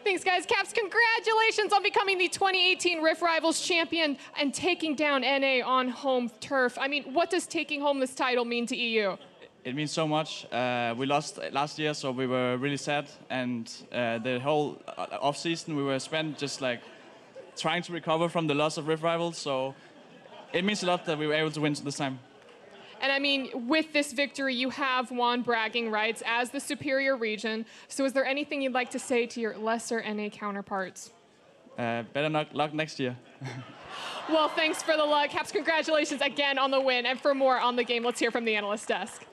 Thanks, guys. Caps, congratulations on becoming the 2018 Rift Rivals champion and taking down NA on home turf. I mean, what does taking home this title mean to EU? It means so much. We lost last year, so we were really sad. And the whole off-season we were spent just like trying to recover from the loss of Rift Rivals. So it means a lot that we were able to win this time. And I mean, with this victory, you have won bragging rights as the superior region. So is there anything you'd like to say to your lesser NA counterparts? Better luck next year. Well, thanks for the luck. Caps, congratulations again on the win. And for more on the game, let's hear from the analyst desk.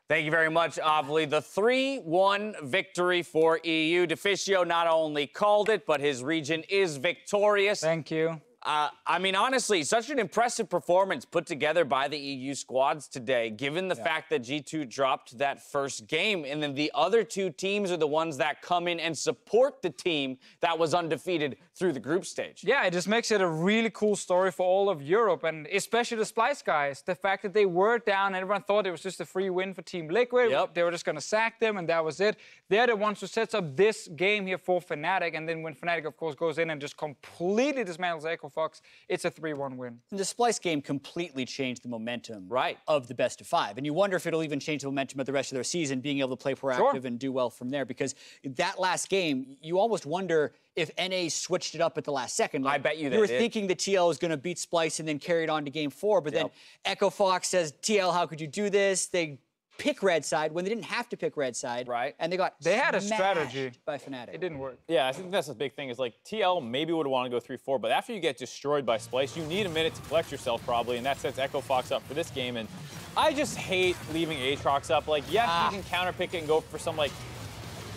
Thank you very much, Avli. The 3-1 victory for EU. Deficio not only called it, but his region is victorious. Thank you. I mean, honestly, such an impressive performance put together by the EU squads today, given the fact that G2 dropped that first game. And then the other two teams are the ones that come in and support the team that was undefeated through the group stage. Yeah, it just makes it a really cool story for all of Europe, and especially the Splice guys. The fact that they were down, everyone thought it was just a free win for Team Liquid. Yep. They were just going to sack them, and that was it. They're the ones who sets up this game here for Fnatic, and then when Fnatic, of course, goes in and just completely dismantles Echo Fox, it's a 3-1 win. And the Splice game completely changed the momentum of the best of five. And you wonder if it'll even change the momentum of the rest of their season, being able to play proactive and do well from there. Because that last game, you almost wonder if NA switched it up at the last second. Like, I bet you they were did. thinking the TL was going to beat Splice and then carry it on to game 4. But then Echo Fox says, TL, how could you do this? They pick red side when they didn't have to pick red side. Right. And they had a strategy by Fnatic. It didn't work. Yeah, I think that's the big thing is like TL maybe would want to go 3-4, but after you get destroyed by Splice, you need a minute to collect yourself probably, and that sets Echo Fox up for this game. And I just hate leaving Aatrox up. Like, yes, you can counterpick it and go for some like,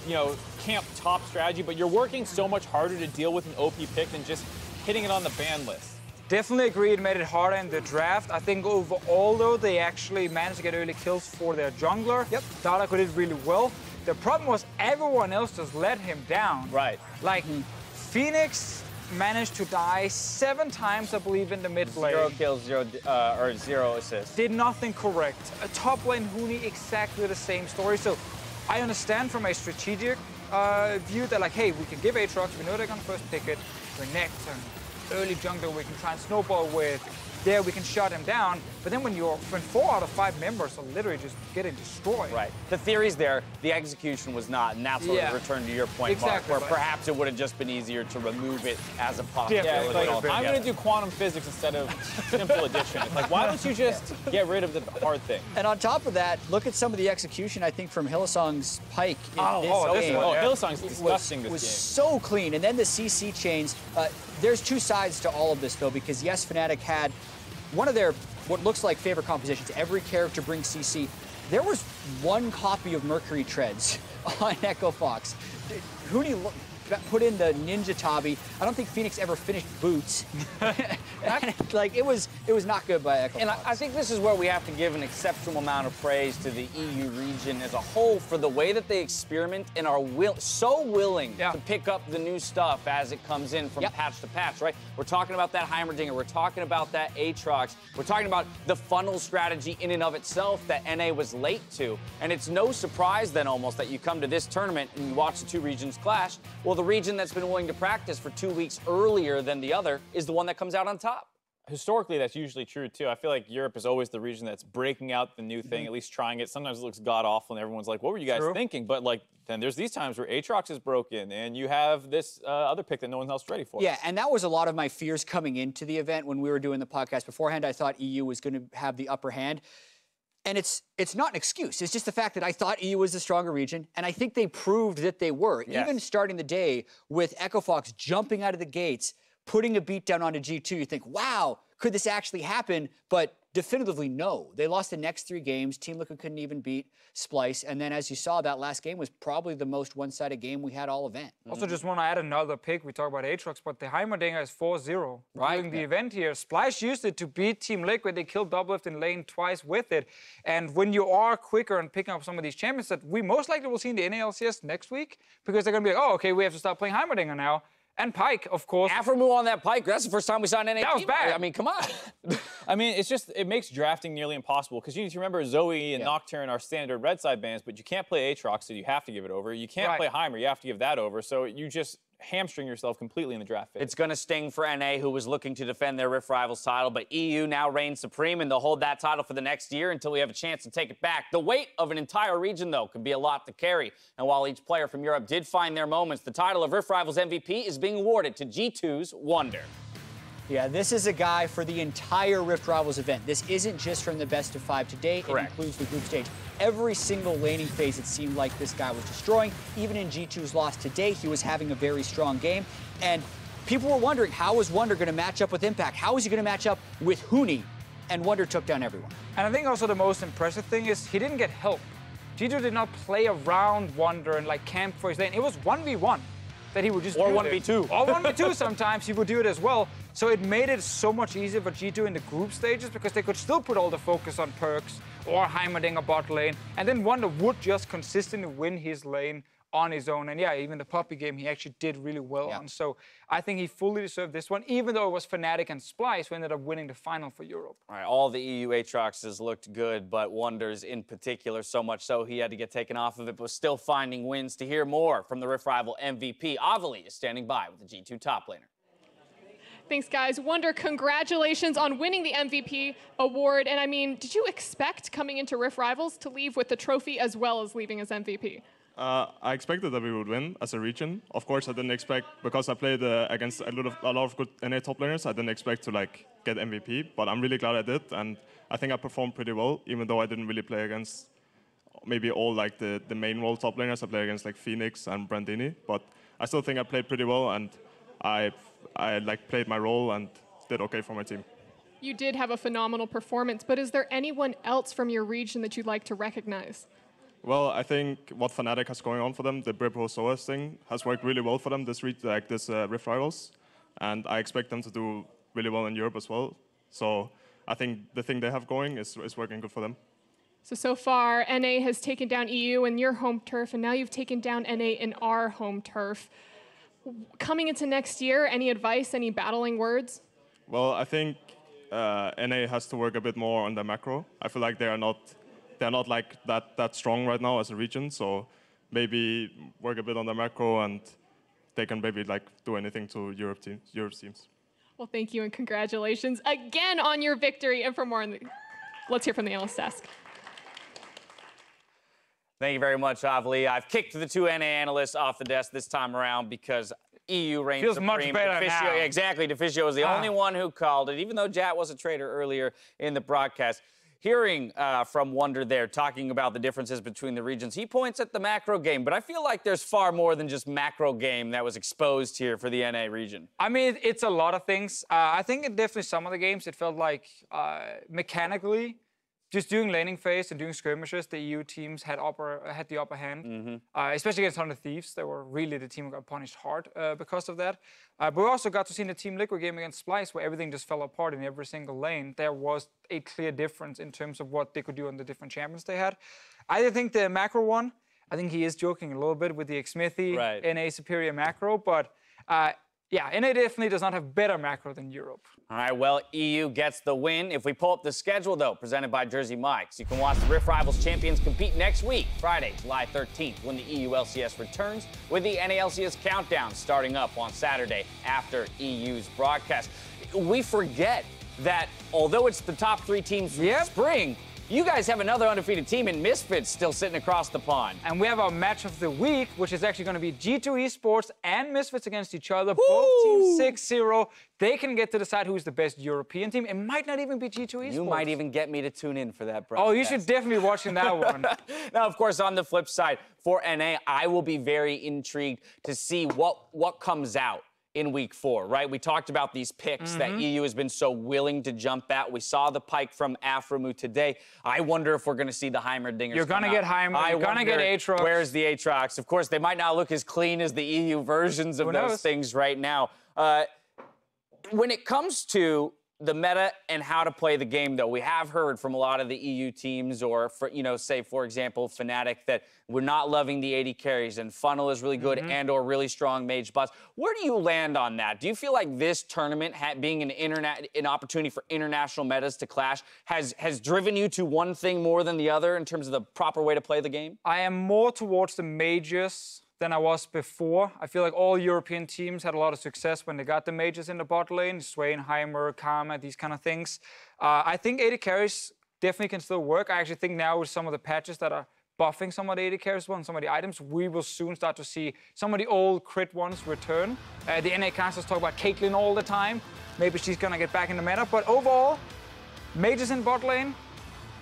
you know, camp top strategy, but you're working so much harder to deal with an OP pick than just hitting it on the ban list. Definitely agree it made it harder in the draft. I think overall, though, they actually managed to get early kills for their jungler. Yep. Darko did really well. The problem was everyone else just let him down. Right. Like, Phoenix managed to die 7 times, I believe, in the mid lane. 0 kills, 0 assists. Did nothing correct. Top lane, Huni, exactly the same story. So I understand from a strategic view that, like, hey, we can give Aatrox, we know they're going to first pick it, Renekton, early jungler we can try and snowball with. There we can shut him down. But then when 4 out of 5 members are literally just getting destroyed. Right. The theory's there. The execution was not, and that's what returned to your point, Mark, where perhaps it would have just been easier to remove it as a possibility. Yeah, like, I'm going to do quantum physics instead of simple addition. It's like, why don't you just get rid of the hard thing? And on top of that, look at some of the execution, I think, from Hillsong's Pyke in this game. Hillsong's disgusting this game. Was so clean. And then the CC chains. There's two sides to all of this, though, because, yes, Fnatic had one of their, what looks like favorite compositions. Every character brings CC. There was one copy of Mercury Treads on Echo Fox. Huni put in the Ninja Tabi. I don't think Phoenix ever finished Boots. Like, it was not good by Echo Fox. And I think this is where we have to give an exceptional amount of praise to the EU region as a whole for the way that they experiment and are so willing to pick up the new stuff as it comes in from patch to patch, right? We're talking about that Heimerdinger. We're talking about that Aatrox. We're talking about the funnel strategy in and of itself that NA was late to. And it's no surprise then almost that you come to this tournament and you watch the two regions clash. Well, the region that's been willing to practice for 2 weeks earlier than the other is the one that comes out on top. Historically, that's usually true, too. I feel like Europe is always the region that's breaking out the new thing, at least trying it. Sometimes it looks god-awful, and everyone's like, what were you guys thinking? But, like, then there's these times where Aatrox is broken, and you have this other pick that no one else is ready for. Yeah, and that was a lot of my fears coming into the event when we were doing the podcast beforehand. I thought EU was going to have the upper hand. And it's not an excuse. It's just the fact that I thought EU was the stronger region, and I think they proved that they were. Yes. Even starting the day with Echo Fox jumping out of the gates, putting a beat down onto G2, you think, wow, could this actually happen? But definitively no. They lost the next 3 games. Team Liquid couldn't even beat Splice. And then, as you saw, that last game was probably the most one-sided game we had all event. Also, just want to add another pick. We talk about Aatrox, but the Heimerdinger is 4-0 during the event here. Splice used it to beat Team Liquid. They killed Doublelift in lane twice with it. And when you are quicker and picking up some of these champions that we most likely will see in the NALCS next week, because they're going to be like, oh, okay, we have to start playing Heimerdinger now. And Pike, of course. Afremu on that Pike, that's the first time we saw an NA That was team. bad. I mean, come on. I mean, it makes drafting nearly impossible because you need to remember Zoe and Nocturne are standard red side bans, but you can't play Aatrox, so you have to give it over. You can't play Heimer, you have to give that over. So you just hamstring yourself completely in the draft phase. It's going to sting for NA, who was looking to defend their Rift Rivals title, but EU now reigns supreme, and they'll hold that title for the next year until we have a chance to take it back. The weight of an entire region, though, can be a lot to carry. And while each player from Europe did find their moments, the title of Rift Rivals MVP is being awarded to G2's Wunder. Yeah, this is a guy for the entire Rift Rivals event. This isn't just from the best of 5 today. Correct. It includes the group stage. Every single laning phase, it seemed like this guy was destroying. Even in G2's loss today, he was having a very strong game. And people were wondering, how is Wunder going to match up with Impact? How is he going to match up with Huni? And Wunder took down everyone. And I think also the most impressive thing is he didn't get help. G2 did not play around Wunder and like camp for his lane. It was 1v1 that he would just Or do 1v2. Or 1v2 sometimes he would do it as well. So it made it so much easier for G2 in the group stages because they could still put all the focus on Perks or Heimerdinger bot lane. And then Wunder would just consistently win his lane on his own. And yeah, even the Puppy game he actually did really well on. So I think he fully deserved this one, even though it was Fnatic and Splice who ended up winning the final for Europe. All right, all the EU Aatroxes looked good, but Wunders in particular, so much so he had to get taken off of it, but still finding wins. To hear more from the Rift Rival MVP, Avali is standing by with the G2 top laner. Thanks, guys. Wunder, congratulations on winning the MVP award. And I mean, did you expect coming into Rift Rivals to leave with the trophy as well as leaving as MVP? I expected that we would win as a region. Of course, I didn't expect, because I played against a lot of good NA top laners, I didn't expect to get MVP, but I'm really glad I did, and I think I performed pretty well, even though I didn't really play against maybe all the main role top laners. I played against Phoenix and Brandini, but I still think I played pretty well, and I played my role and did okay for my team. You did have a phenomenal performance, but is there anyone else from your region that you'd like to recognize? Well, I think what Fnatic has going on for them, the Brippo SOAS thing, has worked really well for them this Rift Rivals, and I expect them to do really well in Europe as well. So I think the thing they have going is working good for them. So far, NA has taken down EU in your home turf, and now you've taken down NA in our home turf. Coming into next year, any advice, any battling words? Well, I think NA has to work a bit more on the macro. I feel like they're not like that strong right now as a region, so maybe work a bit on the macro and they can maybe do anything to Europe teams. Well, thank you and congratulations again on your victory. And for more, let's hear from the analyst desk. Thank you very much, Avali. I've kicked the two NA analysts off the desk this time around because EU reigns Feels supreme. much better now. Exactly, Deficio was the only one who called it, even though Jat was a traitor earlier in the broadcast. Hearing from Wunder there, talking about the differences between the regions, he points at the macro game, but I feel like there's far more than just macro game that was exposed here for the NA region. I mean, it's a lot of things. I think in definitely some of the games, it felt like mechanically, just doing laning phase and doing skirmishes, the EU teams had the upper hand, especially against 100 Thieves. They were really the team who got punished hard because of that. But we also got to see in the Team Liquid game against Splice, where everything just fell apart in every single lane. There was a clear difference in terms of what they could do on the different champions they had. I think the macro one, I think he is joking a little bit with the Xmithy NA superior macro, but yeah, NA definitely does not have better macro than Europe. All right, well, EU gets the win. If we pull up the schedule, though, presented by Jersey Mike's, you can watch the Rift Rivals champions compete next week, Friday, July 13th, when the EU LCS returns, with the NALCS countdown starting up on Saturday after EU's broadcast. We forget that although it's the top 3 teams from spring, you guys have another undefeated team in Misfits still sitting across the pond. And we have our match of the week, which is actually going to be G2 Esports and Misfits against each other. Both teams 6-0. They can get to decide who's the best European team. It might not even be G2 Esports. You might even get me to tune in for that, broadcast. Oh, you should definitely be watching that one. Now, of course, on the flip side, for NA, I will be very intrigued to see what comes out in week 4, right? We talked about these picks that EU has been so willing to jump at. We saw the Pike from Afremu today. I wonder if we're going to see the Heimerdingers. You're going to get Heimer. You're going to get Aatrox. Where's the Aatrox? Of course, they might not look as clean as the EU versions of those things right now. When it comes to the meta and how to play the game, though. We have heard from a lot of the EU teams, or, say, for example, Fnatic, that we're not loving the AD carries, and Funnel is really good and or really strong mage bots. Where do you land on that? Do you feel like this tournament, being an opportunity for international metas to clash, has driven you to one thing more than the other in terms of the proper way to play the game? I am more towards the mages than I was before. I feel like all European teams had a lot of success when they got the mages in the bot lane, Swain, Heimer, Karma, these kind of things. I think AD carries definitely can still work. I actually think now with some of the patches that are buffing some of the AD carries and some of the items, we will soon start to see some of the old crit ones return. The NA casters talk about Caitlyn all the time. Maybe she's gonna get back in the meta, but overall, mages in bot lane,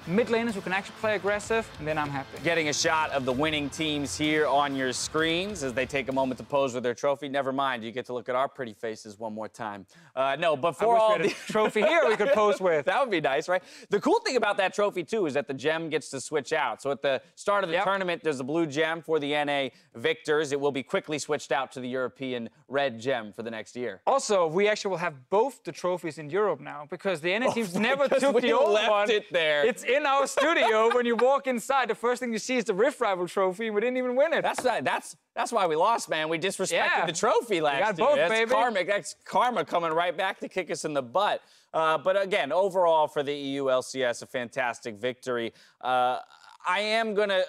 mid laners who can actually play aggressive, and then I'm happy. Getting a shot of the winning teams here on your screens as they take a moment to pose with their trophy. Never mind, you get to look at our pretty faces one more time. No, but for all the trophy here we could pose with. That would be nice, right? The cool thing about that trophy, too, is that the gem gets to switch out. So at the start of the tournament, there's a blue gem for the NA victors. It will be quickly switched out to the European red gem for the next year. Also, we actually will have both the trophies in Europe now, because the NA teams never took the old one. It there. It's in our studio. When you walk inside, the first thing you see is the Rift Rival trophy, and we didn't even win it. That's why we lost, man. We disrespected the trophy last year. We got both, baby. That's karma coming right back to kick us in the butt. But again, overall for the EU LCS, a fantastic victory. I am gonna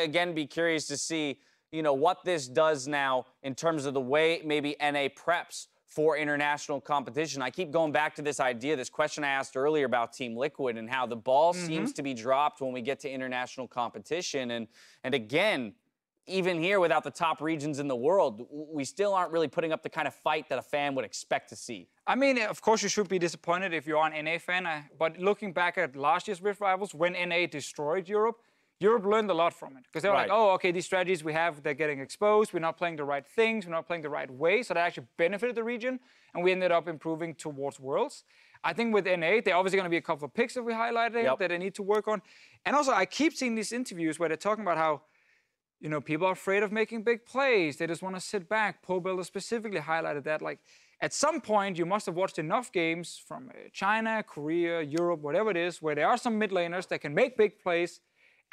again be curious to see, what this does now in terms of the way maybe NA preps for international competition. I keep going back to this idea, this question I asked earlier about Team Liquid and how the ball seems to be dropped when we get to international competition. And again, even here without the top regions in the world, we still aren't really putting up the kind of fight that a fan would expect to see. I mean, of course you should be disappointed if you're an NA fan, but looking back at last year's Rift Rivals, when NA destroyed Europe learned a lot from it. Because they were like, oh, okay, these strategies we have, they're getting exposed, we're not playing the right things, we're not playing the right way, so that actually benefited the region, and we ended up improving towards Worlds. I think with NA, they're obviously going to be a couple of picks that we highlighted that they need to work on. And also, I keep seeing these interviews where they're talking about how, people are afraid of making big plays, they just want to sit back. ProBuilder specifically highlighted that, like, at some point, you must have watched enough games from China, Korea, Europe, whatever it is, where there are some mid laners that can make big plays,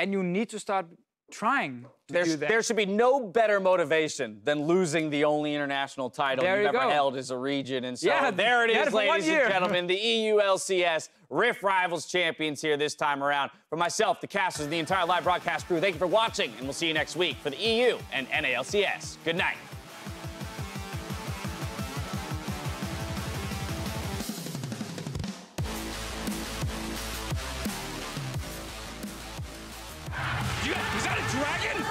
and you need to start trying to do that. There should be no better motivation than losing the only international title you've ever held as a region. And so there it is, ladies and gentlemen, the EU LCS Rift Rivals champions here this time around. For myself, the casters, and the entire live broadcast crew, thank you for watching, and we'll see you next week for the EU and NALCS. Good night. Is that a dragon?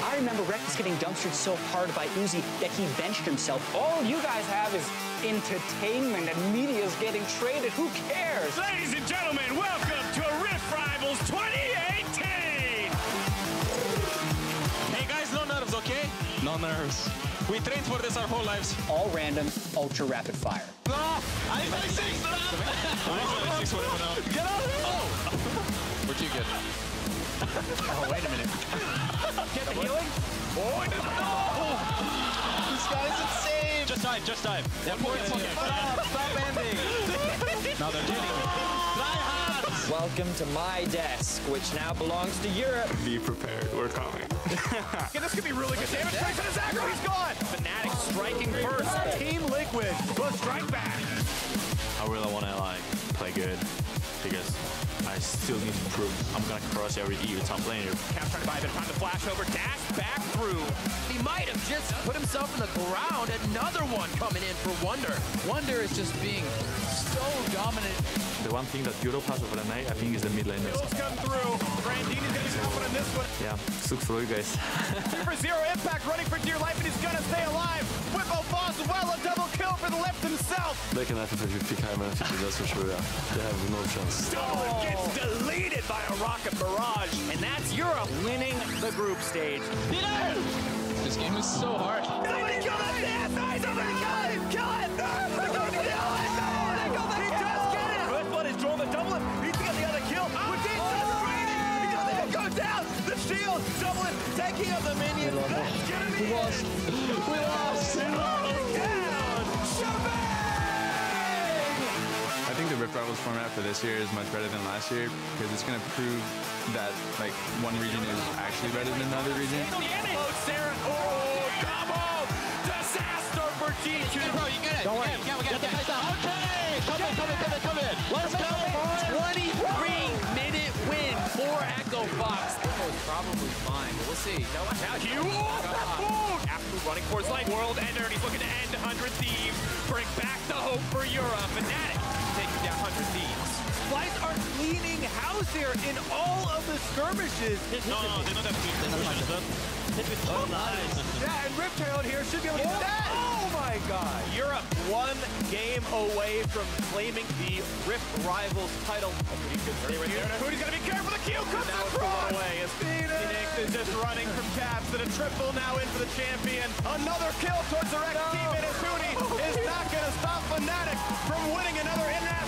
I remember Reckless getting dumpstered so hard by Uzi that he benched himself. All you guys have is entertainment, and media's getting traded. Who cares? Ladies and gentlemen, welcome to a Rift Rivals 2018! Hey guys, no nerves, okay? No nerves. We trained for this our whole lives. All random, ultra rapid fire. I need 96! Get out of here! Oh! Where'd you get? Oh, wait a minute. Get the healing? Oh, no! This guy's insane! Just dive. Stop ending. Now they're getting me. Try hard! Welcome to my desk, which now belongs to Europe. Be prepared, we're coming. This could be really good damage. Strikes on his aggro, he's gone! Fnatic striking first. Team Liquid will strike back. I really want to play good because I still need to prove I'm gonna crush every EU top laner. Cap trying to buy a bit of time to flash over, dash back through. He might have just put himself in the ground. Another one coming in for Wonder. Wonder is just being so dominant. The one thing that Europe has over NA, I think, is the mid laners. Kills come through. Brandini's gonna be confident on this one. Yeah, sucks for you guys. Super Zero Impact running for dear life, and he's gonna stay alive. Whippo falls well, a double kill for the left himself. They can have to pick high man features, that's for sure, yeah. They have no chance. Stolen gets deleted by a rocket barrage, and that's Europe winning the group stage. This game is so hard. Somebody kill that dance! Somebody kill it! Kill it! They're going to kill it! He does get it! First blood is drawn, the double it. He's got the other kill. With the he doesn't go down! The shield, double it, taking up the minions. That's gonna be it! We lost! Down! Shebang! I think the Rift Rivals format for this year is much better than last year because it's going to prove that like one region is actually better than another region. Disaster for G2. Bro, you get it. Don't worry. We get the guys out. Okay. Come in. Let's go. 23-minute win for Echo Fox. Echo's probably fine, but we'll see. No, watch out. After running for his life, World Ender, and he's looking to end 100 Thieves. Bring back the hope for Europe. Fnatic taking down 100 Thieves. Splice are cleaning house here in all of the skirmishes. No, they don't have good. Oh, nice. Yeah, and Riptail here should be able to do that. Oh my God. Europe 1 game away from claiming the Rift Rivals title. Who's gonna be careful? The Q comes across. Away as Phoenix is just running from caps to the triple now in for the champion. Another kill towards the Rex team, and Huni is not gonna stop Fnatic from winning another international.